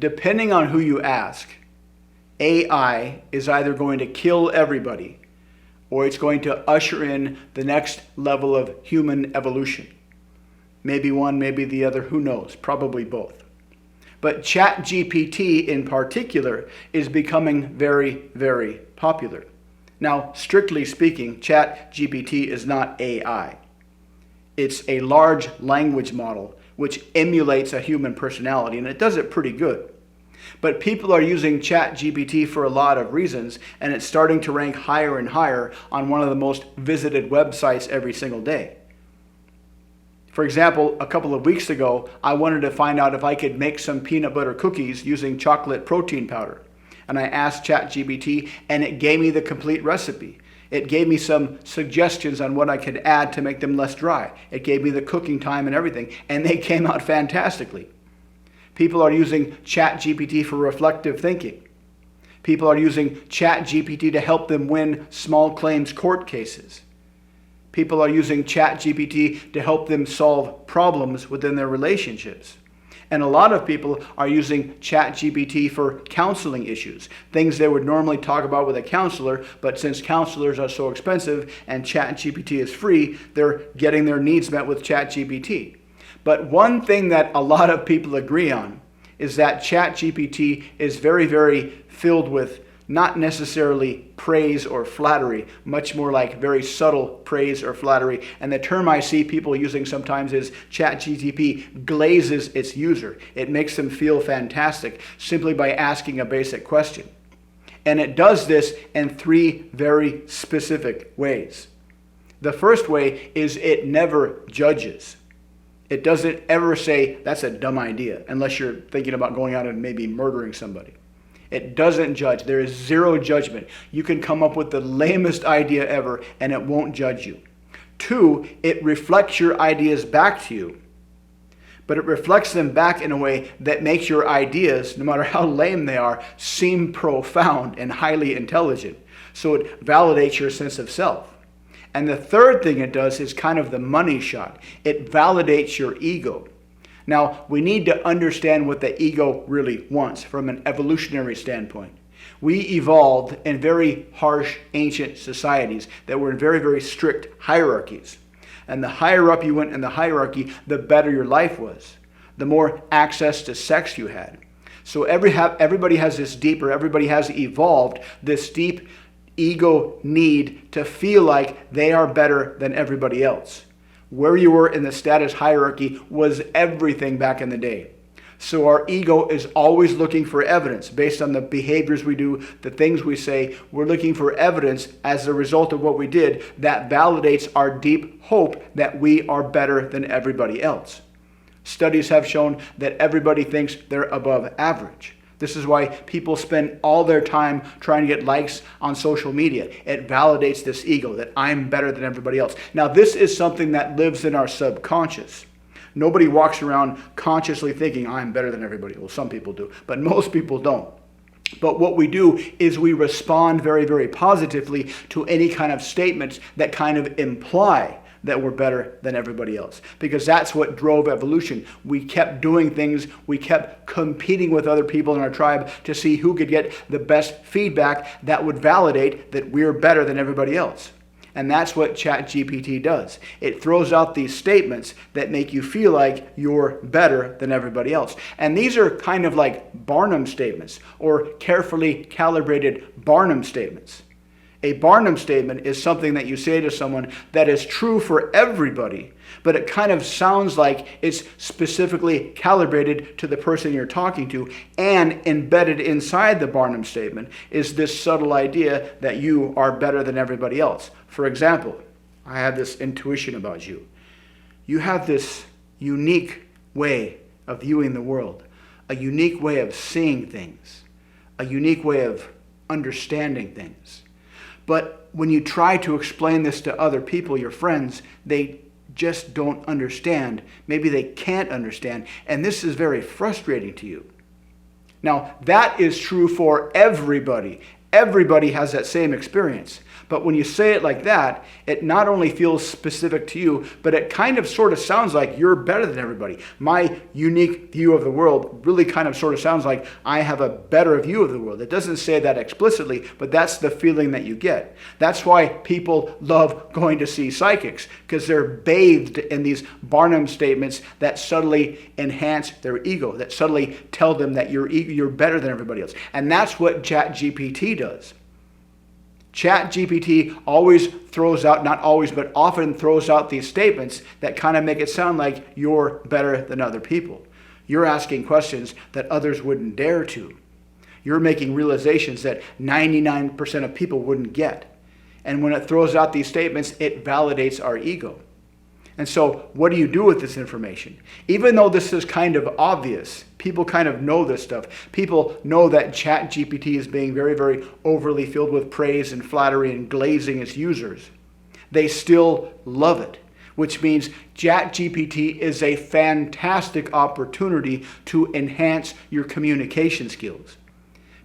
depending on who you ask, AI is either going to kill everybody or it's going to usher in the next level of human evolution. Maybe one, maybe the other, who knows? Probably both. But ChatGPT in particular is becoming very, very popular. Now, strictly speaking, ChatGPT is not AI. It's a large language model which emulates a human personality, and it does it pretty good. But people are using ChatGPT for a lot of reasons, and it's starting to rank higher and higher on one of the most visited websites every single day. For example, a couple of weeks ago, I wanted to find out if I could make some peanut butter cookies using chocolate protein powder. And I asked ChatGPT, and it gave me the complete recipe. It gave me some suggestions on what I could add to make them less dry. It gave me the cooking time and everything, and they came out fantastically. People are using ChatGPT for reflective thinking. People are using ChatGPT to help them win small claims court cases. People are using ChatGPT to help them solve problems within their relationships. And a lot of people are using ChatGPT for counseling issues, things they would normally talk about with a counselor, but since counselors are so expensive and ChatGPT is free, they're getting their needs met with ChatGPT. But one thing that a lot of people agree on is that ChatGPT is very, very filled with not necessarily praise or flattery, much more like very subtle praise or flattery. And the term I see people using sometimes is ChatGPT glazes its user. It makes them feel fantastic simply by asking a basic question. And it does this in three very specific ways. The first way is it never judges. It doesn't ever say, that's a dumb idea, unless you're thinking about going out and maybe murdering somebody. It doesn't judge. There is zero judgment. You can come up with the lamest idea ever, and it won't judge you. Two, it reflects your ideas back to you. But it reflects them back in a way that makes your ideas, no matter how lame they are, seem profound and highly intelligent. So it validates your sense of self. And the third thing it does is kind of the money shot. It validates your ego. Now, we need to understand what the ego really wants from an evolutionary standpoint. We evolved in very harsh ancient societies that were in very, very strict hierarchies. And the higher up you went in the hierarchy, the better your life was. The more access to sex you had. So everybody has this deeper, everybody has evolved this deep ego need to feel like they are better than everybody else. Where you were in the status hierarchy was everything back in the day. So our ego is always looking for evidence based on the behaviors we do, the things we say. We're looking for evidence as a result of what we did that validates our deep hope that we are better than everybody else. Studies have shown that everybody thinks they're above average. This is why people spend all their time trying to get likes on social media. It validates this ego that I'm better than everybody else. Now, this is something that lives in our subconscious. Nobody walks around consciously thinking, I'm better than everybody. Well, some people do, but most people don't. But what we do is we respond very, very positively to any kind of statements that kind of imply that we're better than everybody else. Because that's what drove evolution. We kept doing things, we kept competing with other people in our tribe to see who could get the best feedback that would validate that we're better than everybody else. And that's what ChatGPT does. It throws out these statements that make you feel like you're better than everybody else. And these are kind of like Barnum statements or carefully calibrated Barnum statements. A Barnum statement is something that you say to someone that is true for everybody, but it kind of sounds like it's specifically calibrated to the person you're talking to, and embedded inside the Barnum statement is this subtle idea that you are better than everybody else. For example, I have this intuition about you. You have this unique way of viewing the world, a unique way of seeing things, a unique way of understanding things. But when you try to explain this to other people, your friends, they just don't understand. Maybe they can't understand. And this is very frustrating to you. Now, that is true for everybody. everybody has that same experience. But when you say it like that, it not only feels specific to you, but it kind of sort of sounds like you're better than everybody. My unique view of the world really kind of sort of sounds like I have a better view of the world. It doesn't say that explicitly, but that's the feeling that you get. That's why people love going to see psychics, because they're bathed in these Barnum statements that subtly enhance their ego, that subtly tell them that you're better than everybody else. And that's what ChatGPT does. ChatGPT always throws out, not always, but often throws out these statements that kind of make it sound like you're better than other people. You're asking questions that others wouldn't dare to. You're making realizations that 99% of people wouldn't get. And when it throws out these statements, it validates our ego. And so what do you do with this information? Even though this is kind of obvious, people kind of know this stuff. People know that ChatGPT is being very, very overly filled with praise and flattery and glazing its users. They still love it, which means ChatGPT is a fantastic opportunity to enhance your communication skills.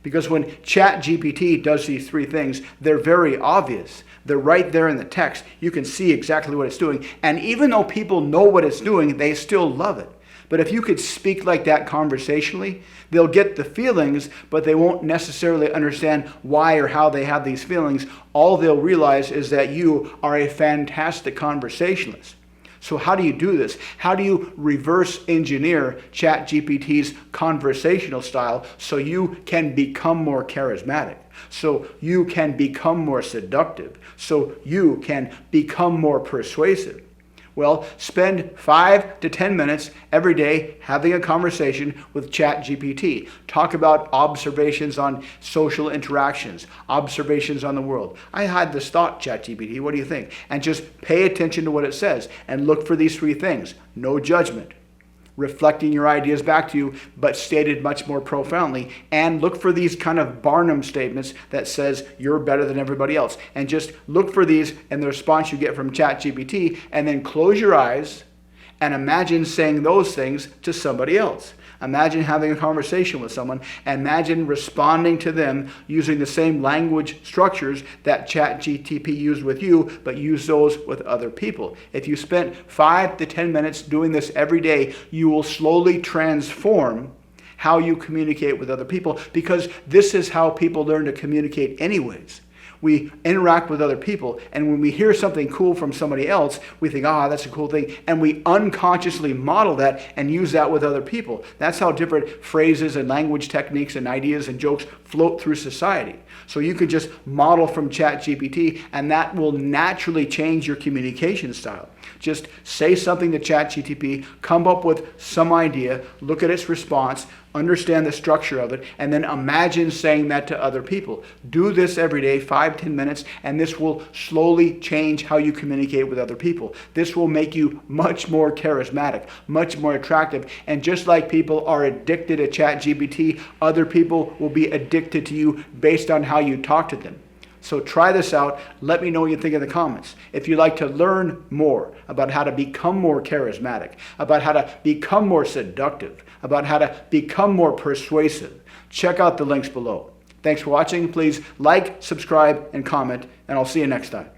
Because when ChatGPT does these three things, they're very obvious. They're right there in the text. You can see exactly what it's doing. And even though people know what it's doing, they still love it. But if you could speak like that conversationally, they'll get the feelings, but they won't necessarily understand why or how they have these feelings. All they'll realize is that you are a fantastic conversationalist. So how do you do this? How do you reverse engineer ChatGPT's conversational style so you can become more charismatic, so you can become more seductive, so you can become more persuasive? Well, spend 5 to 10 minutes every day having a conversation with ChatGPT. Talk about observations on social interactions, observations on the world. I had this thought, ChatGPT, what do you think? And just pay attention to what it says and look for these three things. No judgment. Reflecting your ideas back to you, but stated much more profoundly. And look for these kind of Barnum statements that says you're better than everybody else. And just look for these and the response you get from ChatGPT, and then close your eyes and imagine saying those things to somebody else. Imagine having a conversation with someone. Imagine responding to them using the same language structures that ChatGPT used with you, but use those with other people. If you spent 5 to 10 minutes doing this every day, you will slowly transform how you communicate with other people, because this is how people learn to communicate anyways. We interact with other people, and when we hear something cool from somebody else, we think, that's a cool thing, and we unconsciously model that and use that with other people. That's how different phrases and language techniques and ideas and jokes float through society. So you could just model from ChatGPT, and that will naturally change your communication style. Just say something to ChatGPT, come up with some idea, look at its response, understand the structure of it, and then imagine saying that to other people. Do this every day, 5-10 minutes, and this will slowly change how you communicate with other people. This will make you much more charismatic, much more attractive, and just like people are addicted to ChatGPT, other people will be addicted to you based on how you talk to them. So try this out. Let me know what you think in the comments. If you'd like to learn more about how to become more charismatic, about how to become more seductive, about how to become more persuasive, check out the links below. Thanks for watching. Please like, subscribe, and comment, and I'll see you next time.